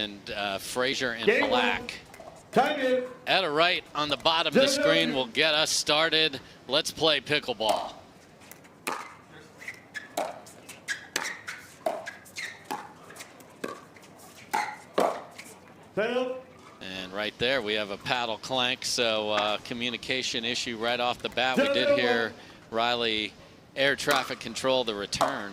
and Frazier in Game black. Etta Wright on the bottom of the screen will get us started. Let's play pickleball. And right there we have a paddle clank, so communication issue right off the bat. We did hear Riley air traffic control the return.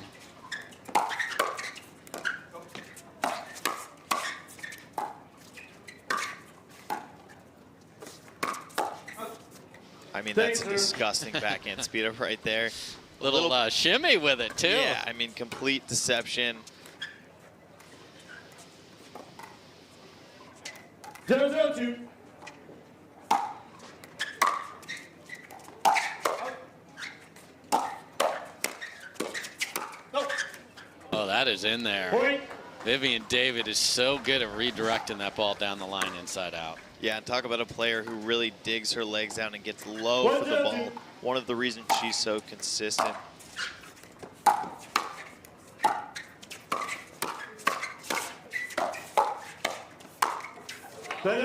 I mean, that's a disgusting backhand speed up right there. Little shimmy with it too. Yeah, I mean, complete deception. 0-0-2. Oh, that is in there. Point. Vivienne David is so good at redirecting that ball down the line inside out. Yeah, and talk about a player who really digs her legs down and gets low for the ball. One of the reasons she's so consistent.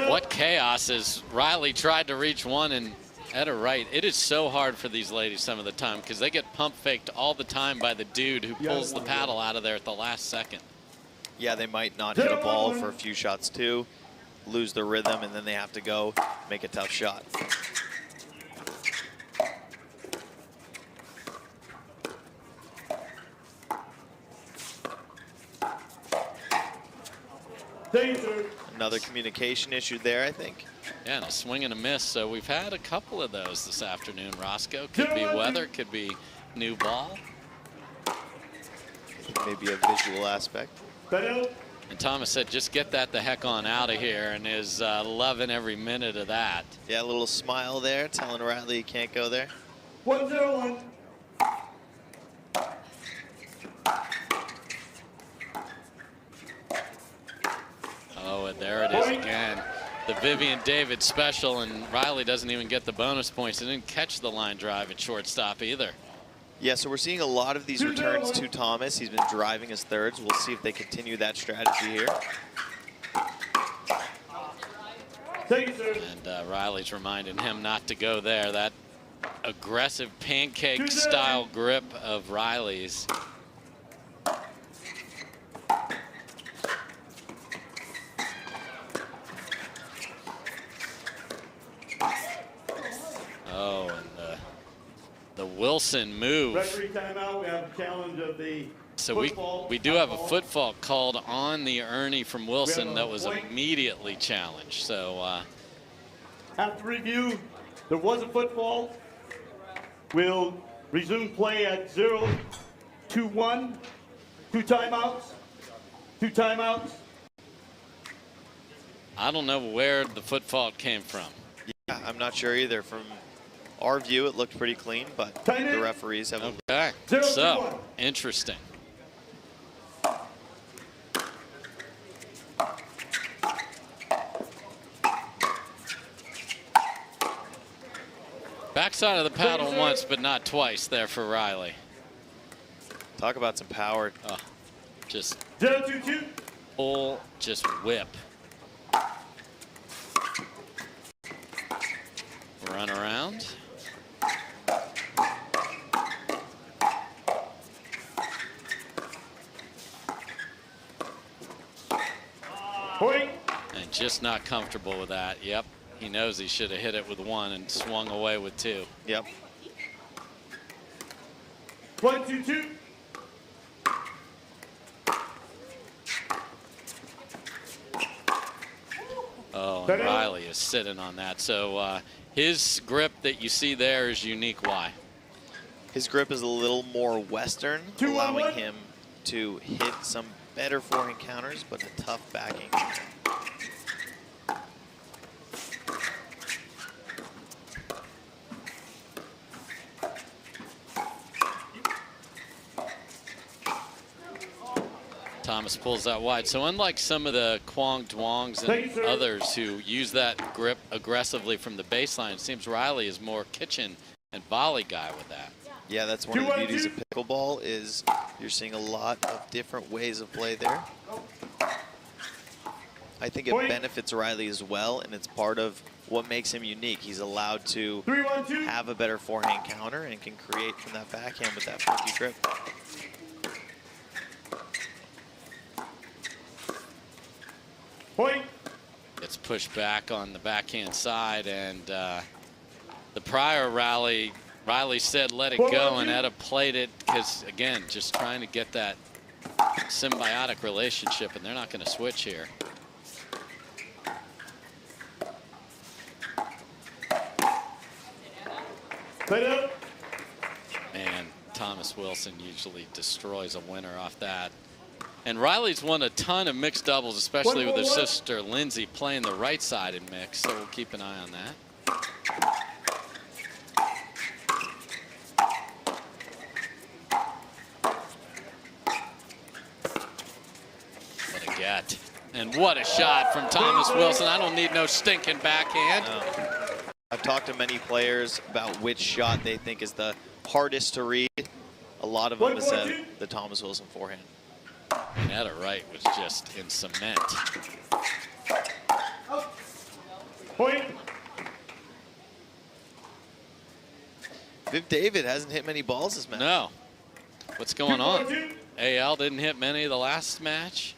What chaos as Riley tried to reach one and Etta Wright. It is so hard for these ladies some of the time because they get pump faked all the time by the dude who pulls the paddle out of there at the last second. Yeah, they might not hit a ball for a few shots too, lose the rhythm, and then they have to go make a tough shot. Another communication issue there, I think. Yeah, and a swing and a miss. So we've had a couple of those this afternoon, Roscoe. Could be weather, could be new ball. Maybe a visual aspect. And Thomas said, just get that the heck on out of here, and is loving every minute of that. Yeah, a little smile there, telling Riley he can't go there. 1-0-1. Oh, and there it is again. The Vivienne David special, and Riley doesn't even get the bonus points. He didn't catch the line drive at shortstop either. Yeah, so we're seeing a lot of these returns to Thomas. He's been driving his thirds. We'll see if they continue that strategy here. And Riley's reminding him not to go there. That aggressive pancake-style grip of Riley's. Oh, and the Wilson move. Referee timeout. We have a challenge of the So we do have a foot fault called on the Ernie from Wilson that was immediately challenged. So after review, there was a foot fault. We'll resume play at 0-2-1. 2 timeouts. 2 timeouts. I don't know where the foot fault came from. Yeah, I'm not sure either. From our view, it looked pretty clean, but the referees have. Okay, so interesting. Backside of the paddle once, but not twice there for Riley. Talk about some power. Oh, just 0-2-2. pull, just whip. Run around. Point. And just not comfortable with that. Yep. He knows he should have hit it with one and swung away with two. Yep. 1-2-2. Oh, and Riley is sitting on that. So his grip that you see there is unique. Why? His grip is a little more Western, allowing him to hit some better forehand counters, but a tough backing. Thomas pulls that wide. So unlike some of the Kwong Duongs and others who use that grip aggressively from the baseline, it seems Riley is more kitchen and volley guy with that. Yeah, that's one of the beauties of pickleball is you're seeing a lot of different ways of play there. I think it benefits Riley as well, and it's part of what makes him unique. He's allowed to have a better forehand counter and can create from that backhand with that funky grip. Point. Gets pushed back on the backhand side, and the prior rally, Riley said let it go, and Etta played it because, again, just trying to get that symbiotic relationship, and they're not going to switch here. Man, Thomas Wilson usually destroys a winner off that. And Riley's won a ton of mixed doubles, especially with her sister Lindsay playing the right side in mix, so we'll keep an eye on that. What a get. And what a shot from Thomas Wilson. I don't need no stinking backhand. No. I've talked to many players about which shot they think is the hardest to read. A lot of them have said the Thomas Wilson forehand. And Etta Wright was just in cement. Point. Viv David hasn't hit many balls this match. No. What's going on? AL didn't hit many the last match.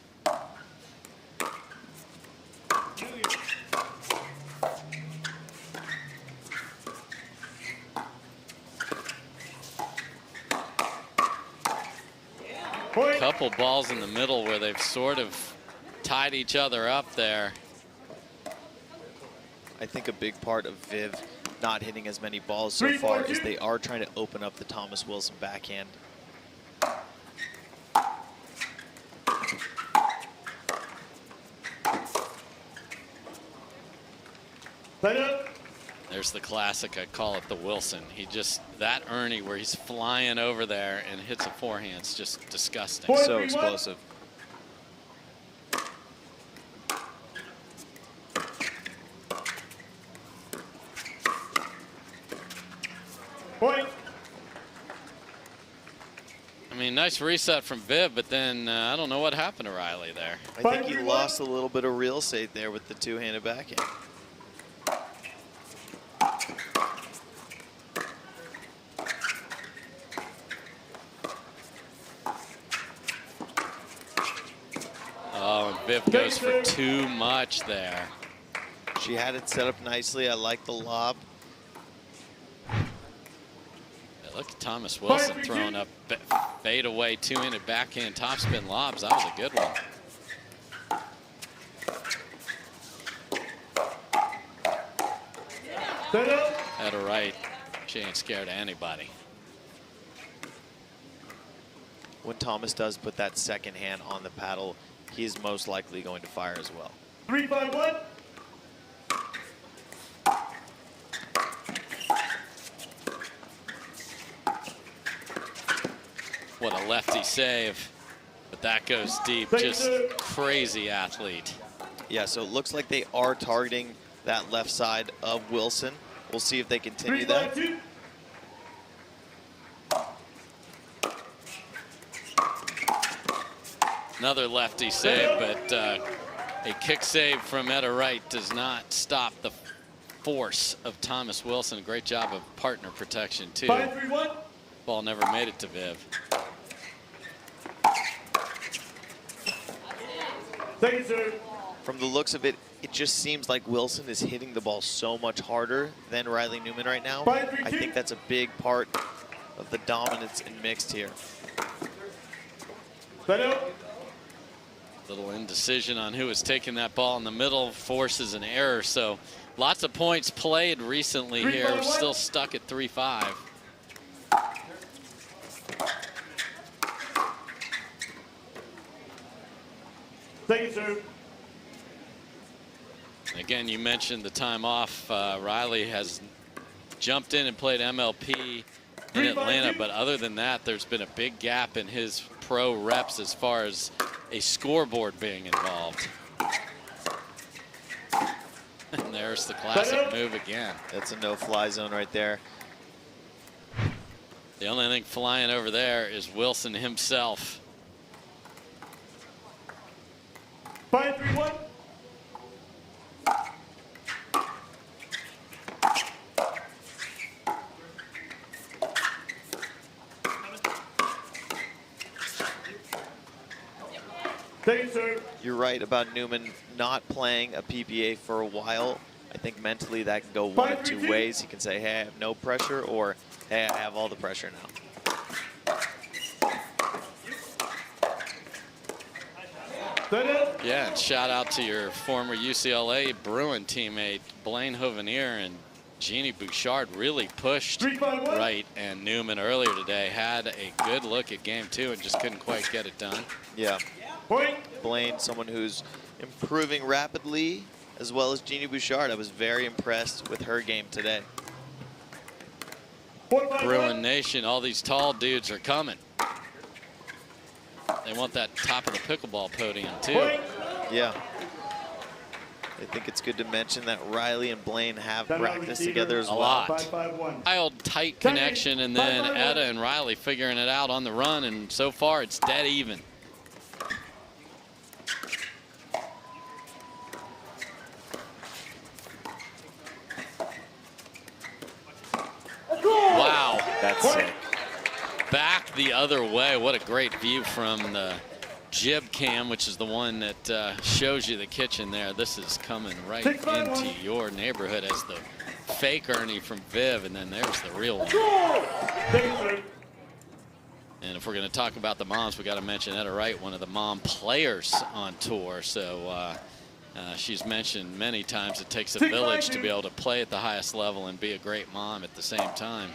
A couple balls in the middle where they've sort of tied each other up there. I think a big part of Viv not hitting as many balls so far is they are trying to open up the Thomas Wilson backhand. There's the classic, I call it the Wilson. He just, that Ernie where he's flying over there and hits a forehand, it's just disgusting. So explosive. Point. I mean, nice reset from Viv, but then I don't know what happened to Riley there. I think he lost a little bit of real estate there with the two-handed backhand. Oh, and Viv goes for too much there. She had it set up nicely. I like the lob. Look at Thomas Wilson throwing up fade away two-handed backhand topspin lobs. That was a good one. Etta Wright, she ain't scared of anybody. When Thomas does put that second hand on the paddle, he's most likely going to fire as well. 3-5-1. What a lefty save, but that goes deep. Just crazy athlete. Yeah, so it looks like they are targeting that left side of Wilson. We'll see if they continue that. Another lefty save, but a kick save from Etta Wright does not stop the force of Thomas Wilson. Great job of partner protection, too. 5-3-1. Ball never made it to Viv. Second serve. From the looks of it, it just seems like Wilson is hitting the ball so much harder than Riley Newman right now. I think that's a big part of the dominance in mixed here. Little indecision on who is taking that ball in the middle forces an error. So lots of points played recently here. We're still stuck at 3-5. Second serve. Again, you mentioned the time off. Riley has jumped in and played MLP in Atlanta, but other than that, there's been a big gap in his pro reps as far as a scoreboard being involved. And there's the classic move again. That's a no-fly zone right there. The only thing flying over there is Wilson himself. 5-3-1. Second serve. You're right about Newman not playing a PPA for a while. I think mentally that can go one of two ways. He can say, hey, I have no pressure, or hey, I have all the pressure now. Yeah, and shout out to your former UCLA Bruin teammate, Blaine Hovenier, and Jeannie Bouchard really pushed Wright and Newman earlier today. Had a good look at game 2 and just couldn't quite get it done. Yeah. Blaine, someone who's improving rapidly, as well as Jeannie Bouchard. I was very impressed with her game today. Bruin Nation, all these tall dudes are coming. They want that top of the pickleball podium, too. Yeah. I think it's good to mention that Riley and Blaine have practiced together as well. A lot. Wild, tight connection, and then Etta and Riley figuring it out on the run, and so far it's dead even. Wow. That's sick. Back the other way. What a great view from the jib cam, which is the one that shows you the kitchen there. This is coming right into your neighborhood as the fake Ernie from Viv, and then there's the real one. And if we're going to talk about the moms, we got to mention Etta Wright, one of the mom players on tour. So she's mentioned many times it takes a village to be able to play at the highest level and be a great mom at the same time.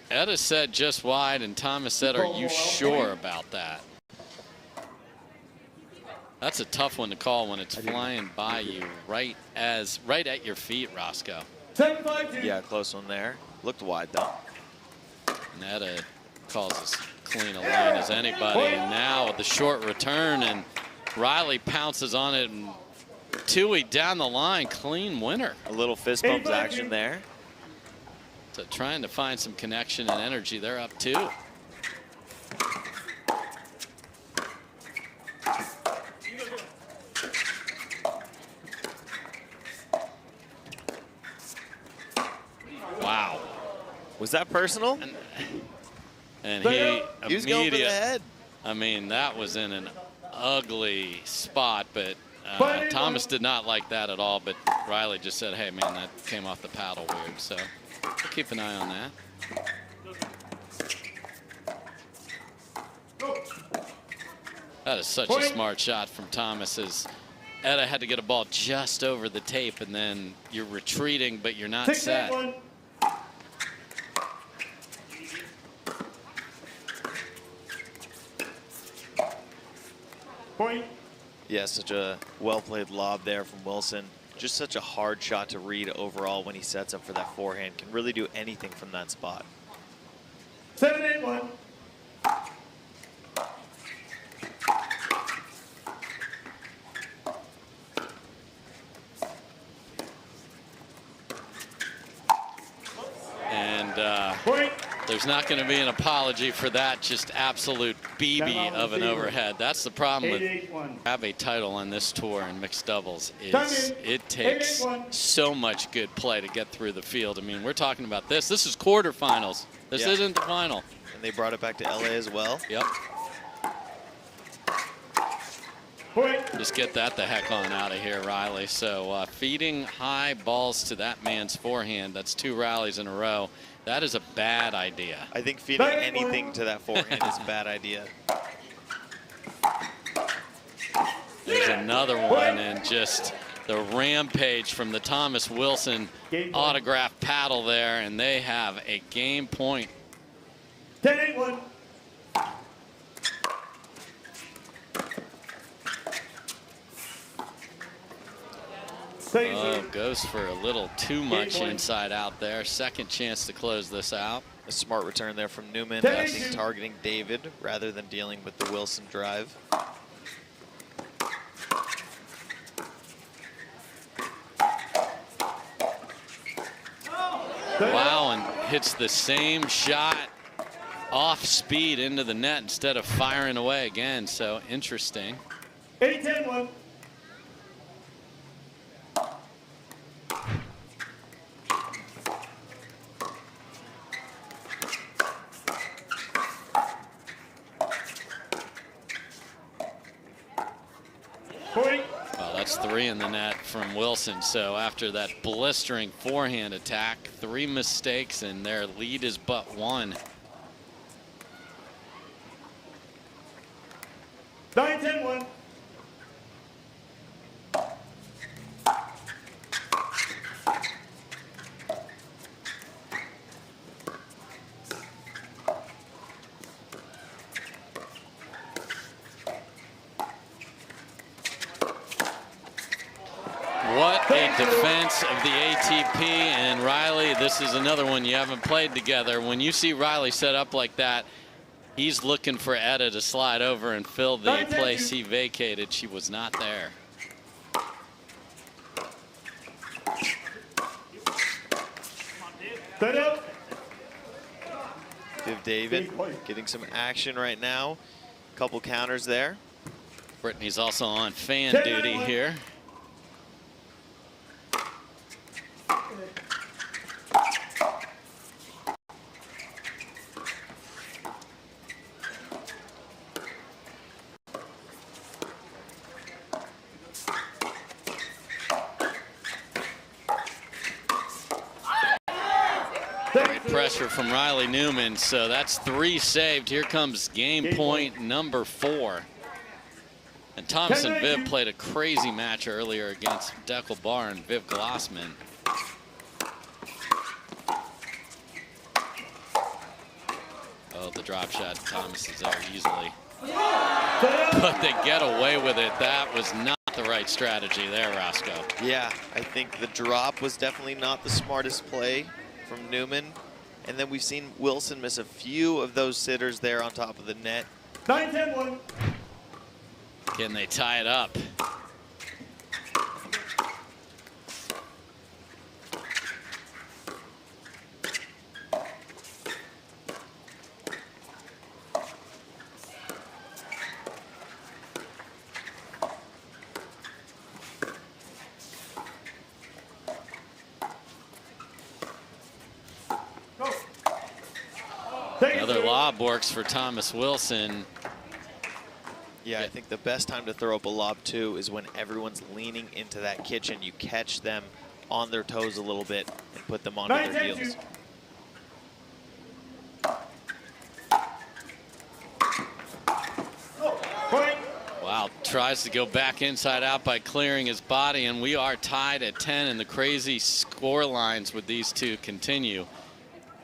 Etta said just wide, and Thomas said, are you sure about that? That's a tough one to call when it's flying by you right at your feet, Roscoe. Yeah, close one there. Looked wide, though. And Etta calls as clean a line as anybody. And now the short return, and Riley pounces on it, and Tui down the line, clean winner. A little fist bumps action there. So trying to find some connection and energy. They're up 2. Wow. Was that personal? And he was going for the head. I mean, that was in an ugly spot, but Thomas did not like that at all. But Riley just said, hey, man, that came off the paddle weird. So we'll keep an eye on that. That is such a smart shot from Thomas, as Etta had to get a ball just over the tape, and then you're retreating, but you're not set. Point. Yeah, such a well-played lob there from Wilson. Just such a hard shot to read overall when he sets up for that forehand. Can really do anything from that spot. 7-8-1. And there's not going to be an apology for that. Just absolute BB of an overhead. That's the problem with have a title on this tour in mixed doubles is it takes so much good play to get through the field. I mean, we're talking about this. This is quarterfinals. This isn't the final. And they brought it back to LA as well. Yep. Just get that the heck on out of here, Riley. So feeding high balls to that man's forehand, that's 2 rallies in a row. That is a bad idea. I think feeding anything to that forehand is a bad idea. There's another one, and just the rampage from the Thomas Wilson autograph paddle there, and they have a game point. 10-8-1. Oh, goes for a little too much inside out there. Second chance to close this out. A smart return there from Newman. I think targeting David rather than dealing with the Wilson drive. Wow, and hits the same shot off speed into the net instead of firing away again. So interesting. 8-10-1. 3 in the net from Wilson. So after that blistering forehand attack, 3 mistakes, and their lead is but 1. 9-10-1. What a defense of the ATP and Riley. This is another one you haven't played together. When you see Riley set up like that, he's looking for Etta to slide over and fill the place he vacated. She was not there. Viv David getting some action right now. Couple counters there. Brittany's also on fan duty here. Pressure from Riley Newman, so that's 3 saved. Here comes game point number 4. And Thomas and Viv played a crazy match earlier against Deckel Barr and Viv Glossman. Oh, the drop shot. Thomas is there easily. But they get away with it. That was not the right strategy there, Roscoe. Yeah, I think the drop was definitely not the smartest play from Newman. And then we've seen Wilson miss a few of those sitters there on top of the net. 9-10-1. Can they tie it up? Another lob works for Thomas Wilson. Yeah, I think the best time to throw up a lob too is when everyone's leaning into that kitchen. You catch them on their toes a little bit and put them onto their heels. Wow, tries to go back inside out by clearing his body, and we are tied at 10, and the crazy score lines with these two continue.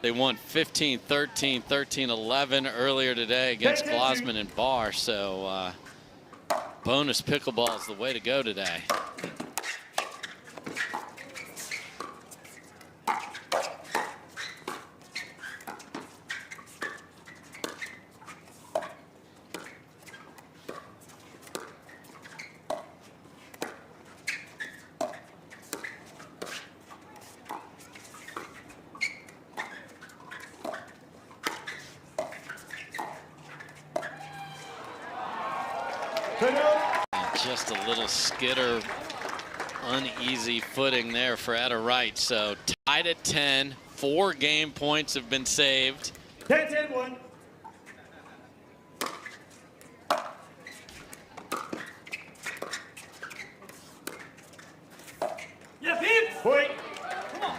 They won 15-13, 13-11 earlier today against Glossman and Barr, so bonus pickleball is the way to go today. Just a little skitter, uneasy footing there for Etta Wright. So tied at 10, 4 game points have been saved. 10-10-1. Yeah, Viv. Point.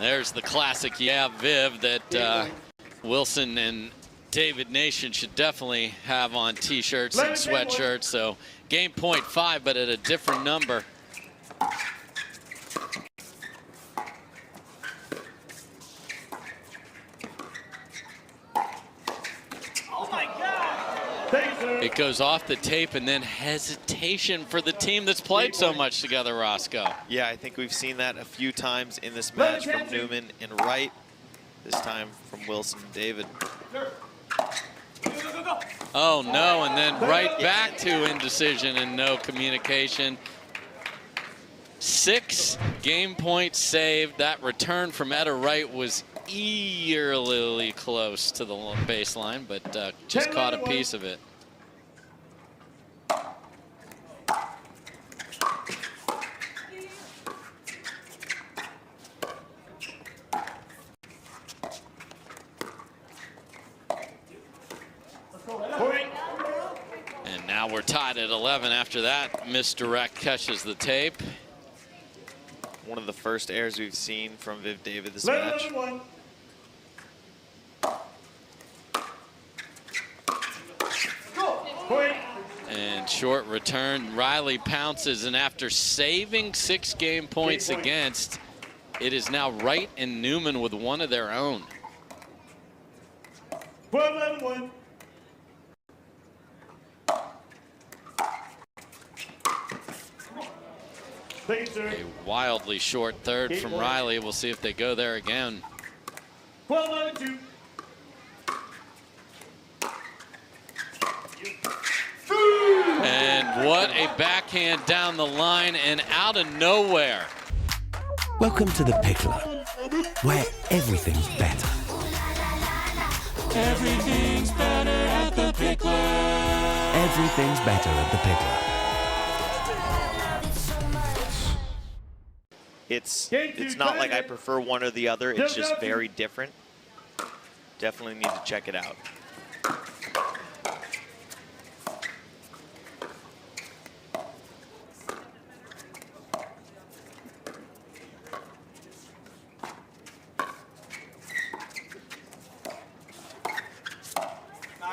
There's the classic, yeah, Viv, that Wilson and David Nation should definitely have on t-shirts and sweatshirts. So game point 5, but at a different number. Oh my God! It goes off the tape, and then hesitation for the team that's played so much together, Roscoe. Yeah, I think we've seen that a few times in this match from Newman and Wright. This time from Wilson and David. Oh no, and then right back to indecision and no communication. 6 game points saved. That return from Etta Wright was eerily close to the baseline, but just caught a piece of it. And now we're tied at 11 after that. Misdirect catches the tape. one of the first airs we've seen from Viv David this Level match. 1. Point. And short return, Riley pounces, and after saving 6 game points against, it is now Wright and Newman with one of their own. 12-11-1. Thank you, sir. A wildly short third from Riley. We'll see if they go there again. 12-11-2. And what a backhand down the line and out of nowhere. Welcome to the Picklr, where everything's better. Everything's better at the Picklr. Everything's better at the Picklr. It's not like I prefer one or the other. It's just very different. Definitely need to check it out.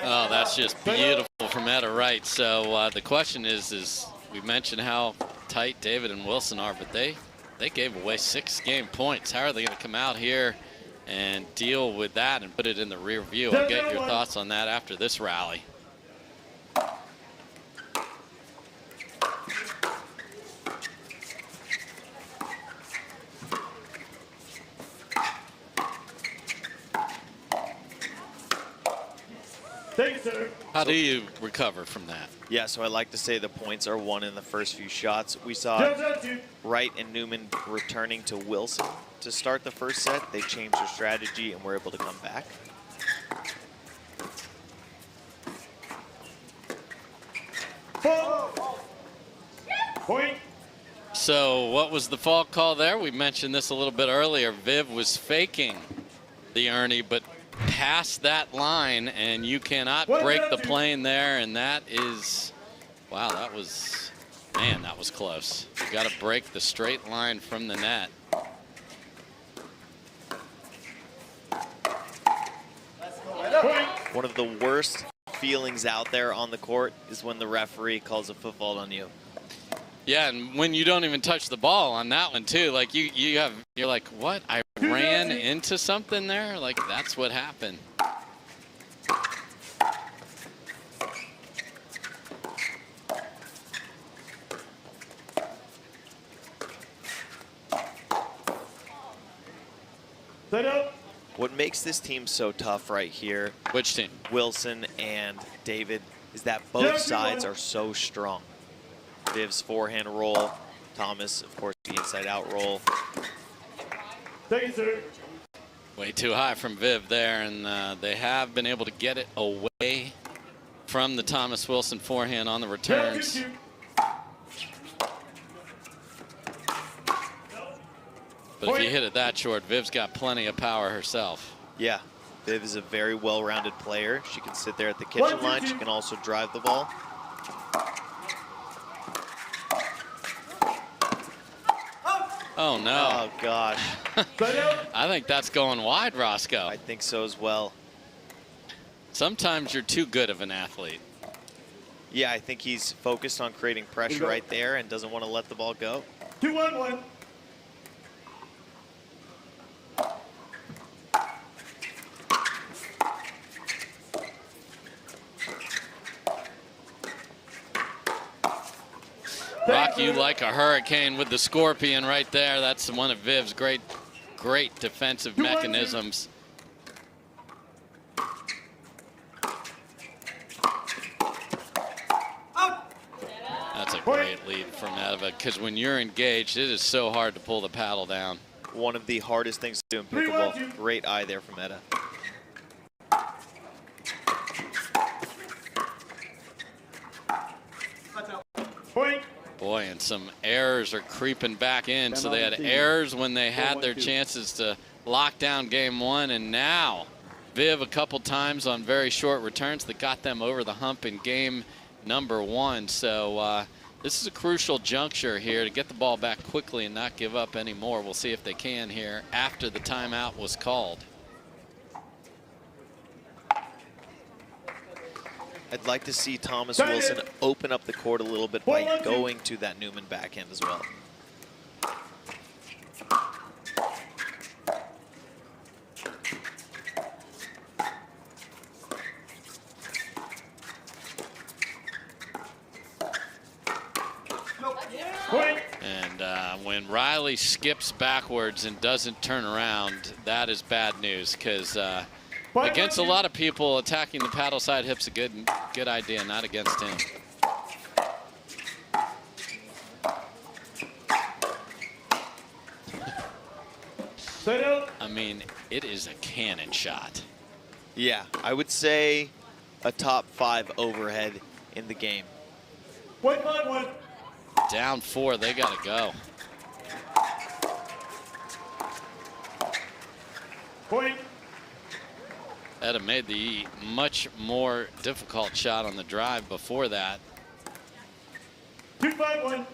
Oh, that's just beautiful from Etta Wright. So the question is we mentioned how tight David and Wilson are, but they gave away 6 game points. How are they going to come out here and deal with that and put it in the rear view? I'll get your thoughts on that after this rally. Thank you, sir. How do you recover from that? Yeah, so I like to say the points are won in the first few shots. We saw Wright and Newman returning to Wilson to start the first set. They changed their strategy and were able to come back. Point. So what was the fault call there? We mentioned this a little bit earlier. Viv was faking the Ernie, but past that line, and you cannot break the plane there, and that is, wow, that was, man, that was close. You got to break the straight line from the net. One of the worst feelings out there on the court is when the referee calls a foot fault on you. Yeah, and when you don't even touch the ball on that one too, like you're like, what? I ran into something there? Like, that's what happened. Set up. What makes this team so tough right here, Which team? Wilson and David, is that both sides are so strong. Viv's forehand roll, Thomas, of course, the inside-out roll. Thank you, sir. Way too high from Viv there, and they have been able to get it away from the Thomas Wilson forehand on the returns. But if you hit it that short, Viv's got plenty of power herself. Yeah, Viv is a very well-rounded player. She can sit there at the kitchen line. She can also drive the ball. Oh, no. Oh, gosh. I think that's going wide, Roscoe. I think so as well. Sometimes you're too good of an athlete. Yeah, I think he's focused on creating pressure right there and doesn't want to let the ball go. 2-1-1. Rock you like a hurricane with the scorpion right there. That's one of Viv's great defensive mechanisms. That's a great lead from Etta, because when you're engaged, it is so hard to pull the paddle down. One of the hardest things to do in pickleball. Great eye there from Etta. Point. Boy, and some errors are creeping back in. So they had errors when they had their chances to lock down game one, and now Viv a couple times on very short returns that got them over the hump in game number one. So This is a crucial juncture here to get the ball back quickly and not give up any more. We'll see if they can here after the timeout was called. I'd like to see Thomas Wilson open up the court a little bit by going to that Newman backhand as well. And when Riley skips backwards and doesn't turn around, that is bad news, because against a lot of people, attacking the paddle side hip's a good idea, not against him. I mean, it is a cannon shot. Yeah, I would say a top 5 overhead in the game. Down 4, they got to go. Point. Etta made the much more difficult shot on the drive before that. 2-5-1.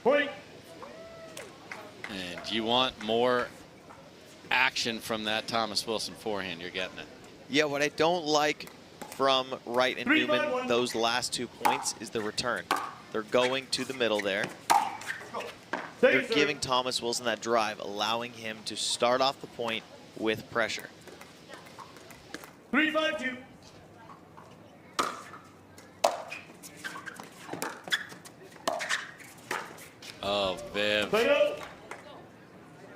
Point. And you want more action from that Thomas Wilson forehand, you're getting it. Yeah, what I don't like from Wright and Newman, those last 2 points, is the return. They're going to the middle there. They're giving Thomas Wilson that drive, allowing him to start off the point with pressure. 3-5-2. Oh, Viv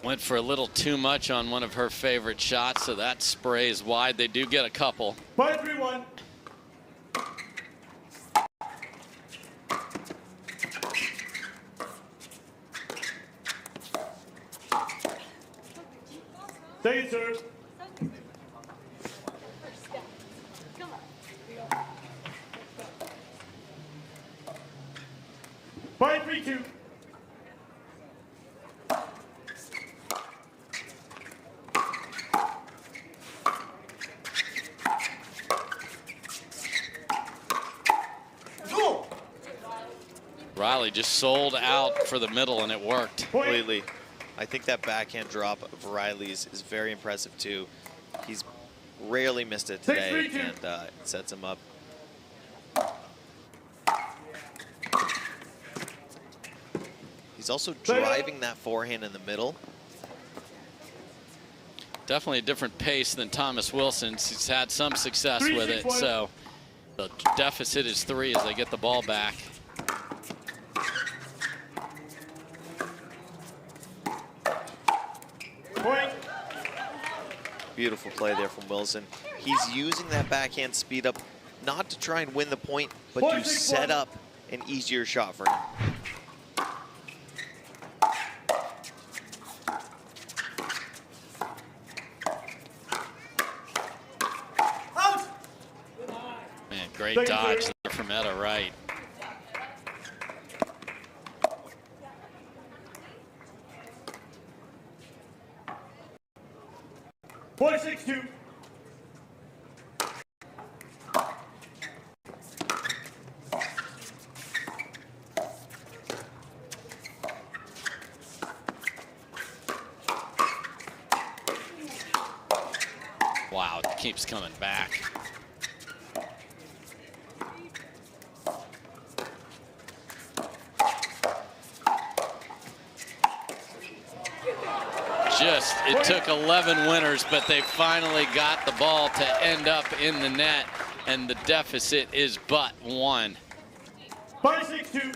went for a little too much on one of her favorite shots, so that sprays wide. They do get a couple. 5-3-1. Stay serve. Five, 3-2. Riley just sold out for the middle, and it worked. Completely. I think that backhand drop of Riley's is very impressive, too. He's rarely missed it today, and it sets him up. He's also driving that forehand in the middle. Definitely a different pace than Thomas Wilson's. He's had some success with it, so the deficit is 3 as they get the ball back. Beautiful play there from Wilson. He's using that backhand speed up not to try and win the point, but to set up an easier shot for him. Man, great dodge there from Etta Wright. Point 6-2. Wow, it keeps coming back. It took 11 winners, but they finally got the ball to end up in the net, and the deficit is but 1. 5-6-2.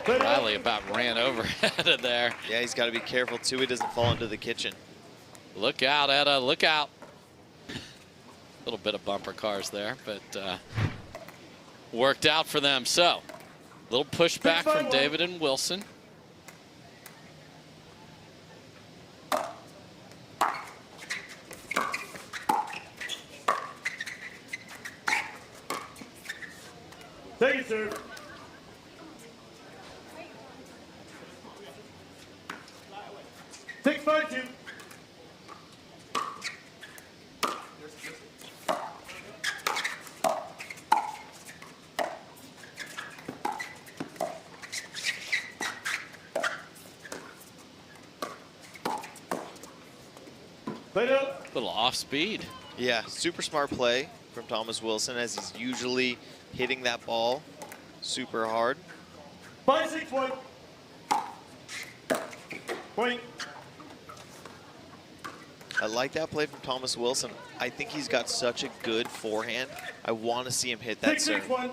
Riley about ran over Etta there. Yeah, he's got to be careful, too. He doesn't fall into the kitchen. Look out, Etta, look out. A little bit of bumper cars there, but worked out for them. So, little pushback from David and Wilson. Second serve. Six, 5-2. Played up. Little off speed. Yeah, super smart play from Thomas Wilson, as he's usually hitting that ball super hard. 5-6-1. Point. I like that play from Thomas Wilson. I think he's got such a good forehand. I want to see him hit that serve. 6-6-1.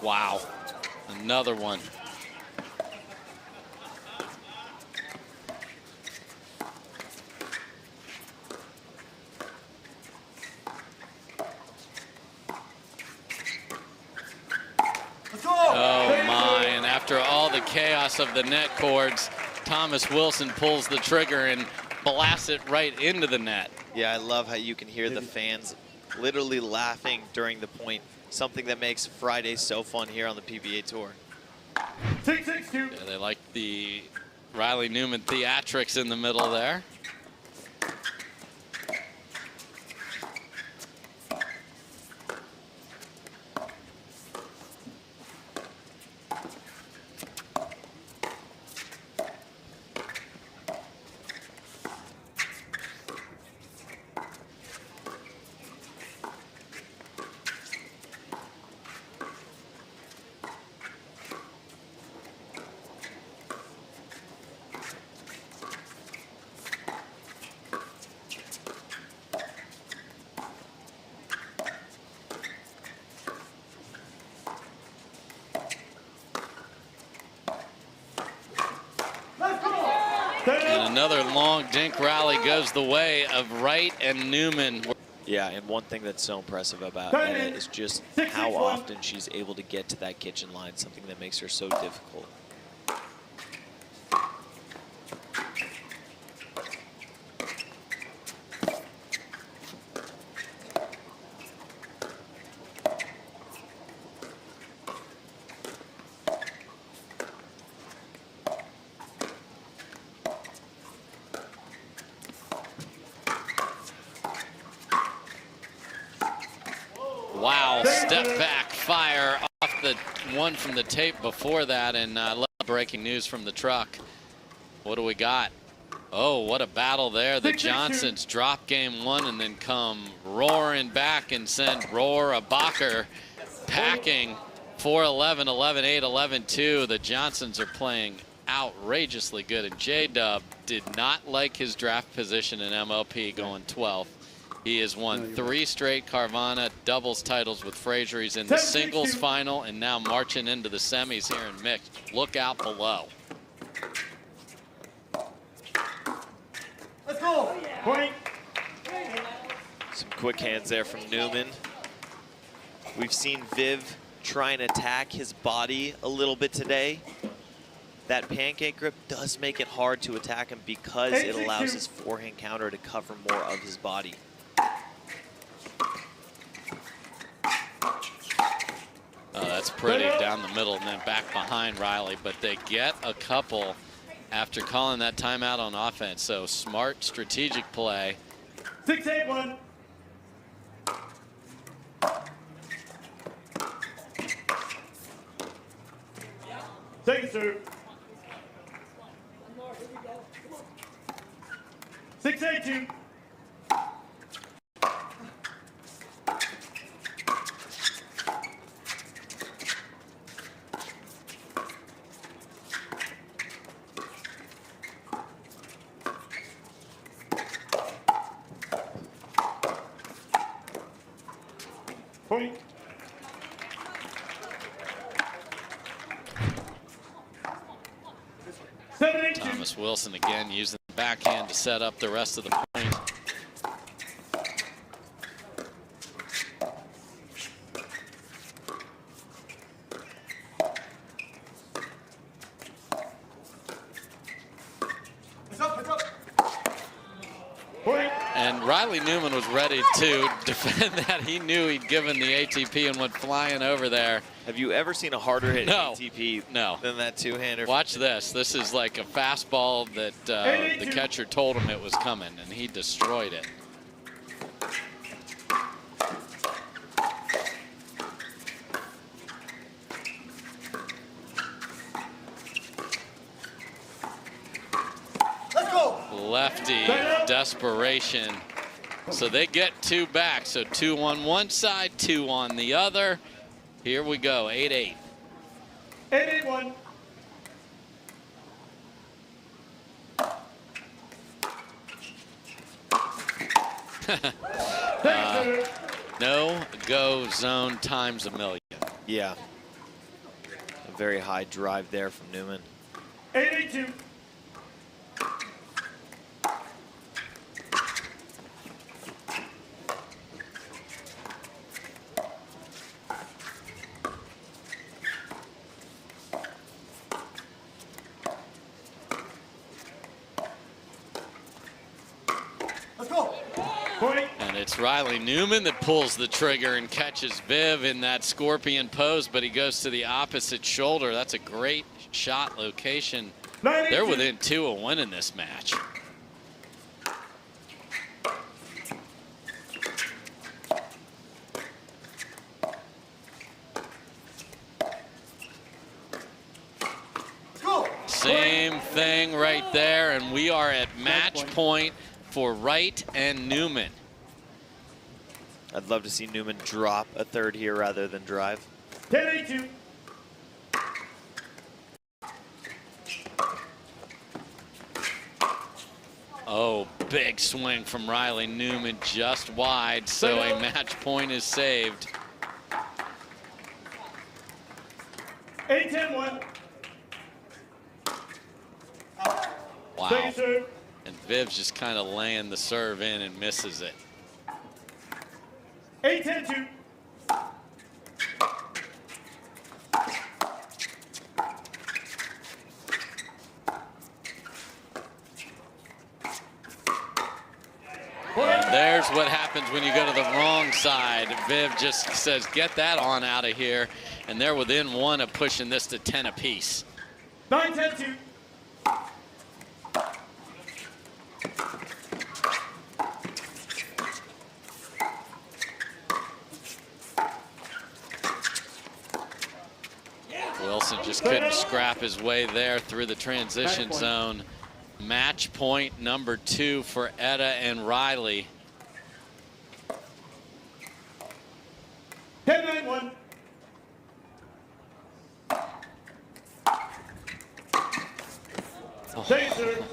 Wow, another one. Oh my, and after all the chaos of the net cords, Thomas Wilson pulls the trigger and blasts it right into the net. Yeah, I love how you can hear the fans literally laughing during the point. Something that makes Friday so fun here on the PBA Tour. 6-6-2. Yeah, they like the Riley Newman theatrics in the middle there. And another long dink rally goes the way of Wright and Newman. Yeah, and one thing that's so impressive about Etta is just how often she's able to get to that kitchen line, something that makes her so difficult. Wow, step back fire off the one from the tape before that, and breaking news from the truck. What do we got? Oh, what a battle there. The Johnsons drop game one and then come roaring back and send Roar a Bacher packing 4-11, 11-8, 11-2. The Johnsons are playing outrageously good, and J-Dub did not like his draft position in MLP going 12th. He has won 3 straight Carvana doubles titles with Frazier. He's in the singles final and now marching into the semis here in mixed. Look out below. Let's go. Point. Some quick hands there from Newman. We've seen Viv try and attack his body a little bit today. That pancake grip does make it hard to attack him because it allows his forehand counter to cover more of his body. Oh, that's pretty down the middle and then back behind Riley, but they get a couple after calling that timeout on offense. So smart strategic play. 6-8-1. Second serve. 6-8-2. Point. Thomas Wilson again using the backhand to set up the rest of the point. And Riley Newman was ready to defend that. He knew he'd given the ATP and went flying over there. Have you ever seen a harder hit ATP than that two-hander? Watch this. This is like a fastball that the catcher told him it was coming, and he destroyed it. Lefty desperation. So they get 2 back. So 2 on one side, 2 on the other. Here we go, 8-8. 8-8-1. No go zone times a million. Yeah. A very high drive there from Newman. 8-8-2. And it's Riley Newman that pulls the trigger and catches Viv in that scorpion pose, but he goes to the opposite shoulder. That's a great shot location. They're within 2 of winning this match. Same thing right there, and we are at match point for Wright and Newman. I'd love to see Newman drop a third here rather than drive. 10-8-2. Oh, big swing from Riley Newman, just wide, so a match point is saved. 8-10-1. Wow. Second serve. And Viv's just kind of laying the serve in and misses it. 8-10-2. And there's what happens when you go to the wrong side. Viv just says, get that on out of here. And they're within 1 of pushing this to 10 apiece. 9-10-2. Wilson just couldn't scrap his way there through the transition zone. Match point number 2 for Etta and Riley. 10-9-1. Second serve.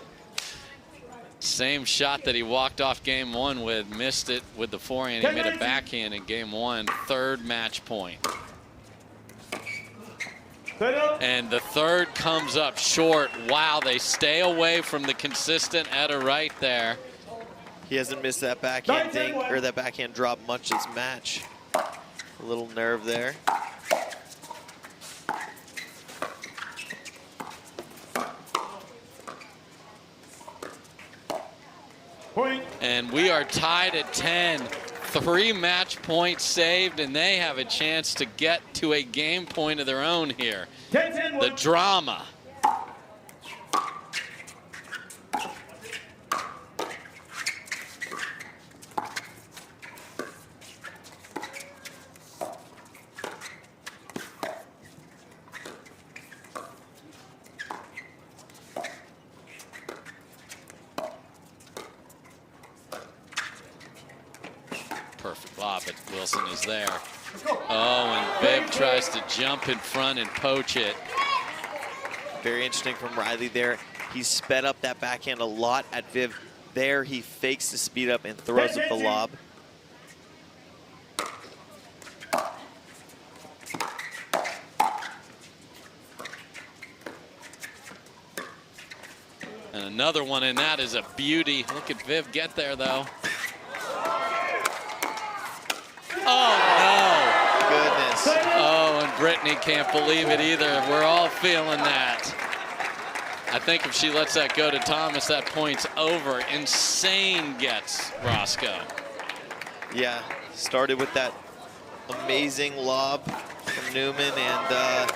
Same shot that he walked off game 1 with, missed it with the forehand. He made a backhand in game 1, 3rd match point. And the third comes up short. Wow, they stay away from the consistent Etta right there. He hasn't missed that backhand ding or that backhand drop much this match. A little nerve there. Point. And we are tied at 10. 3 match points saved, and they have a chance to get to a game point of their own here. 10-10-1. The drama. Perfect lob, but Wilson is there. Oh, and Viv tries to jump in front and poach it. Very interesting from Riley there. He sped up that backhand a lot at Viv. There he fakes the speed up and throws up the lob. another one, and that is a beauty. Look at Viv get there, though. Oh, no. Goodness. Oh, and Brittany can't believe it either. We're all feeling that. I think if she lets that go to Thomas, that point's over. Insane gets Roscoe. Yeah, started with that amazing lob from Newman and a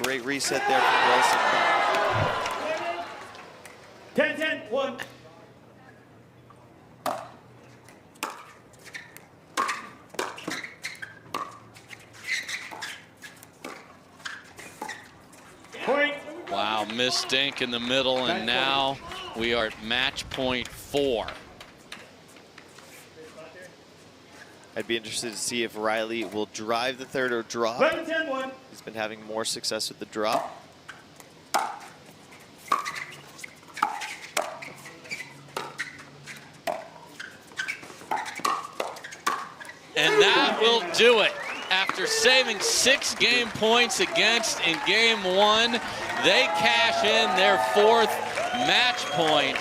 great reset there from Wilson. 10-10-1. Point. Wow, missed dink in the middle, and now we are at match point 4. I'd be interested to see if Riley will drive the third or drop. 11-10-1. He's been having more success with the drop. And that will do it. After saving 6 game points against in game 1, they cash in their 4th match point.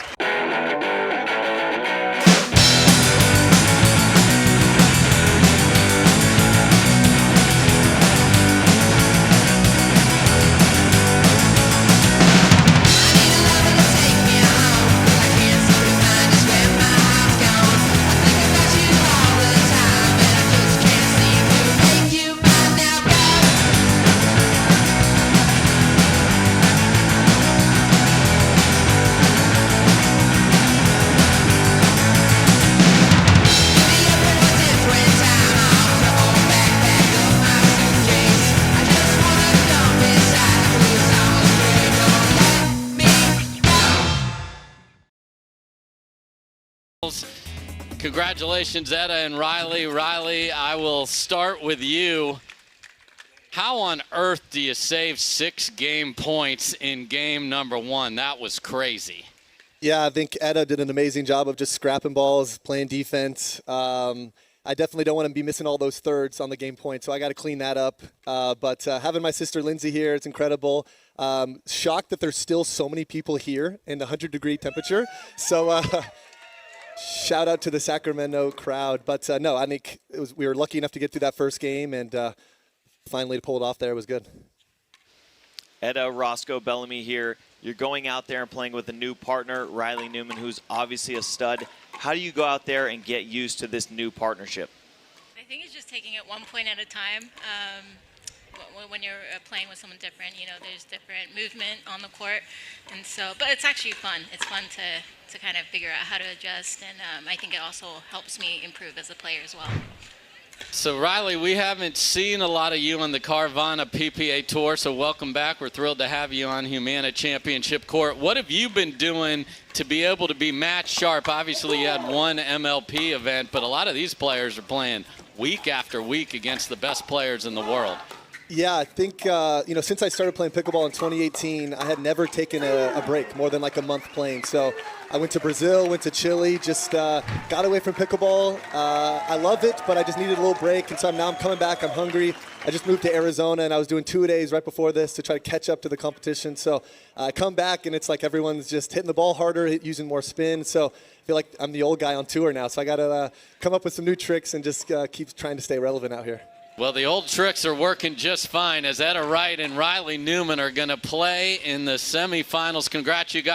Congratulations, Etta and Riley. Riley, I will start with you. How on earth do you save 6 game points in game number 1? That was crazy. Yeah, I think Etta did an amazing job of just scrapping balls, playing defense. I definitely don't want to be missing all those thirds on the game point, so I got to clean that up. But having my sister Lindsay here, it's incredible. Shocked that there's still so many people here in the 100-degree temperature. So shout out to the Sacramento crowd. But no, I think we were lucky enough to get through that first game, and finally to pull it off there was good. Etta, Roscoe, Bellamy here. You're going out there and playing with a new partner, Riley Newman, who's obviously a stud. How do you go out there and get used to this new partnership? I think it's just taking it one point at a time. When you're playing with someone different, you know, there's different movement on the court, and so. But it's actually fun. It's fun to kind of figure out how to adjust, and I think it also helps me improve as a player as well. So, Riley, we haven't seen a lot of you on the Carvana PPA Tour, so welcome back. We're thrilled to have you on Humana Championship Court. What have you been doing to be able to be match sharp? Obviously, you had one MLP event, but a lot of these players are playing week after week against the best players in the world. Yeah, I think, since I started playing pickleball in 2018, I had never taken a break, more than like a month playing. So I went to Brazil, went to Chile, just got away from pickleball. I love it, but I just needed a little break. And so now I'm coming back. I'm hungry. I just moved to Arizona, and I was doing 2-a-days right before this to try to catch up to the competition. So I come back, and it's like everyone's just hitting the ball harder, using more spin. So I feel like I'm the old guy on tour now. So I got to come up with some new tricks and just keep trying to stay relevant out here. Well, the old tricks are working just fine as Etta Wright and Riley Newman are going to play in the semifinals. Congrats, you guys.